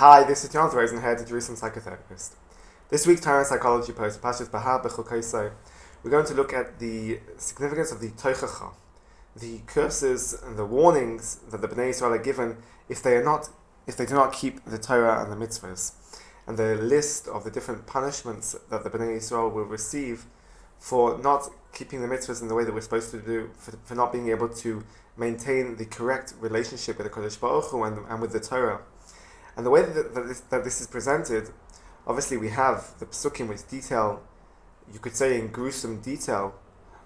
Hi, this is Jonathan Rosenhead, the Jerusalem psychotherapist. This week's Torah and Psychology post, Behar-Bechukosai, we're going to look at the significance of the toichacha, the curses and the warnings that the Bnei Yisrael are given if they do not keep the Torah and the mitzvahs, and the list of the different punishments that the Bnei Yisrael will receive for not keeping the mitzvahs in the way that we're supposed to do, for not being able to maintain the correct relationship with the Kodesh Baruch Hu and with the Torah. And the way that this is presented, obviously we have the Pesukim with detail, you could say in gruesome detail,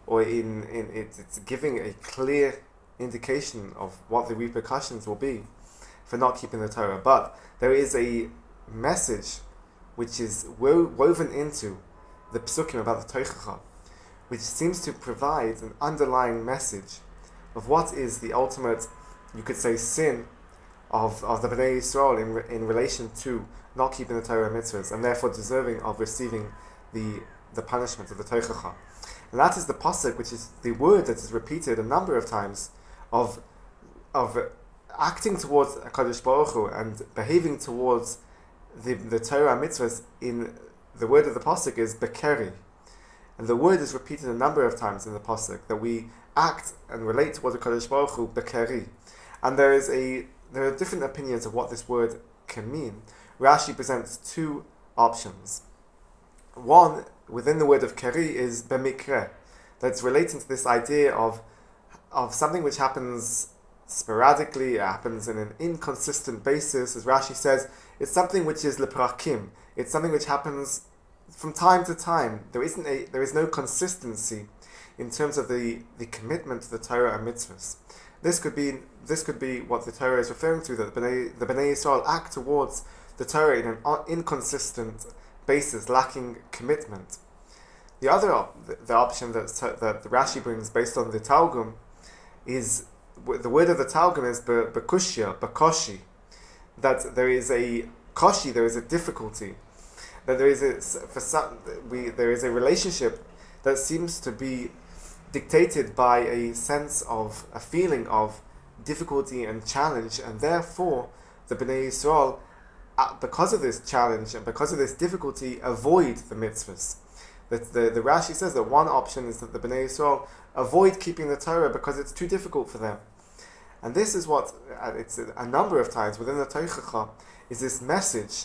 or it's giving a clear indication of what the repercussions will be for not keeping the Torah. But there is a message which is woven into the Pesukim about the Toichacha, which seems to provide an underlying message of what is the ultimate, you could say, sin of the Bnei Yisrael in relation to not keeping the Torah and mitzvahs, and therefore deserving of receiving the punishment of the Toichacha. And that is the pasuk, which is the word that is repeated a number of times of acting towards HaKadosh Baruch Hu and behaving towards the Torah and mitzvahs. In the word of the pasuk is bekeri, and the word is repeated a number of times in the pasuk that we act and relate towards HaKadosh Baruch Hu bekeri. And there are different opinions of what this word can mean. Rashi presents two options. One, within the word of keri, is b'mikre, that's relating to this idea of something which happens sporadically, it happens in an inconsistent basis. As Rashi says, it's something which is leprakim. It's something which happens from time to time. There is no consistency in terms of the commitment to the Torah and mitzvahs. This could be what the Torah is referring to, that the Bnei Yisrael act towards the Torah in an inconsistent basis, lacking commitment. The other the option that the Rashi brings based on the Targum is, the word of the Targum is bekushya, bekoshi, that there is a koshi, there is a difficulty, that there is a relationship that seems to be dictated by a feeling of difficulty and challenge, and therefore the Bnei Yisrael, because of this challenge and because of this difficulty, avoid the mitzvahs. The Rashi says that one option is that the Bnei Yisrael avoid keeping the Torah because it's too difficult for them. And this is what, it's a number of times within the Toichacha, is this message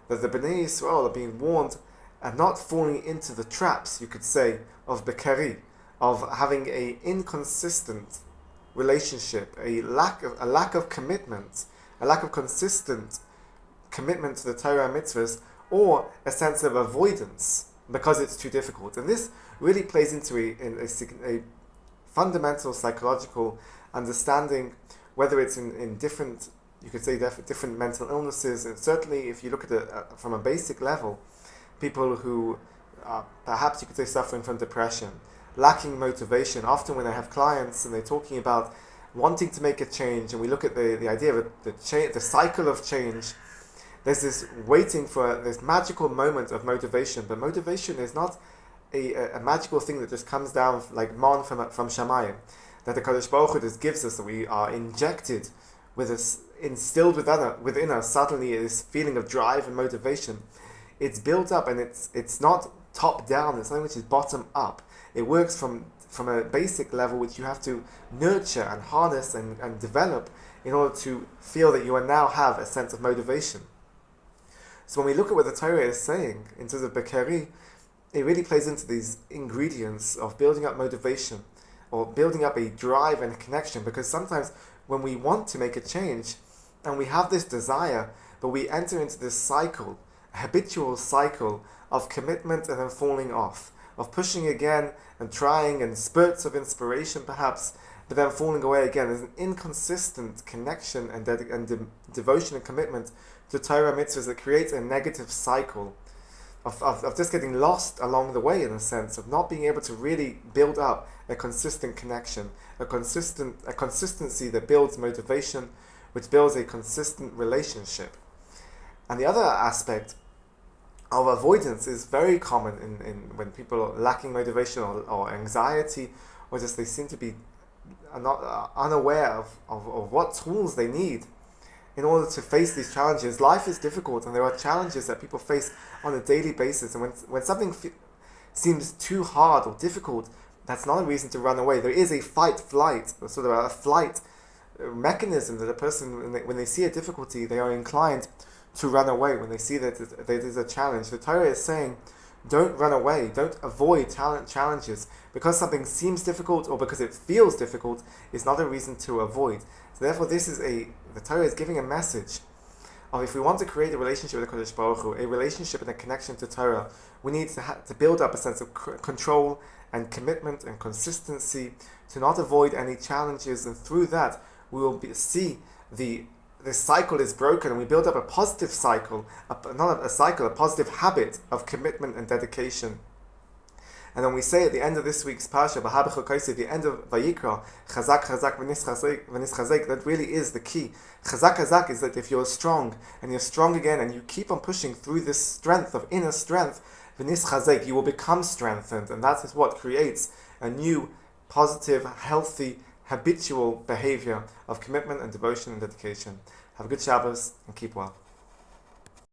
that the Bnei Yisrael are being warned and not falling into the traps, you could say, of Bekeri, of having a inconsistent relationship, a lack of commitment, a lack of consistent commitment to the Torah and mitzvahs, or a sense of avoidance because it's too difficult. And this really plays into a fundamental psychological understanding, whether it's in different, you could say, different mental illnesses, and certainly if you look at it from a basic level, people who perhaps you could say suffering from depression, lacking motivation. Often when I have clients and they're talking about wanting to make a change, and we look at the idea of the cycle of change, there's this waiting for this magical moment of motivation. But motivation is not a magical thing that just comes down like man from Shamayim, that the Kodesh Baruch Hu just gives us, that we are injected with this, instilled within us suddenly this feeling of drive and motivation. It's built up, and it's not top down, it's something which is bottom up. It works from a basic level which you have to nurture and harness and develop in order to feel that you now have a sense of motivation. So when we look at what the Torah is saying in terms of Bekeri, it really plays into these ingredients of building up motivation or building up a drive and a connection, because sometimes when we want to make a change and we have this desire, but we enter into this cycle, a habitual cycle of commitment and then falling off, of pushing again and trying, and spurts of inspiration perhaps, but then falling away again. There's an inconsistent connection and devotion and commitment to Torah mitzvahs that creates a negative cycle of just getting lost along the way, in a sense, of not being able to really build up a consistent connection, a consistency that builds motivation, which builds a consistent relationship. And the other aspect of avoidance is very common in when people are lacking motivation or anxiety, or just they seem to be not unaware of what tools they need in order to face these challenges. Life is difficult, and there are challenges that people face on a daily basis. And when something seems too hard or difficult, that's not a reason to run away. There is a fight-flight, sort of a flight mechanism that a person, when they see a difficulty, they are inclined to run away when they see that there is a challenge. The Torah is saying, don't run away, don't avoid challenges. Because something seems difficult or because it feels difficult is not a reason to avoid. So therefore the Torah is giving a message of, if we want to create a relationship with the Kodesh Baruch Hu, a relationship and a connection to Torah, we need to build up a sense of control and commitment and consistency, to not avoid any challenges, and through that we will see the cycle is broken, and we build up a positive cycle, a positive habit of commitment and dedication. And then we say at the end of this week's Parsha, Behar-Bechukosai, at the end of Vayikra, Chazak, Chazak, V'nis Chazek, that really is the key. Chazak, Chazak is that if you're strong, and you're strong again, and you keep on pushing through this strength of inner strength, V'nis Chazek, you will become strengthened, and that is what creates a new, positive, healthy, habitual behavior of commitment and devotion and dedication. Have a good Shabbos, and keep well.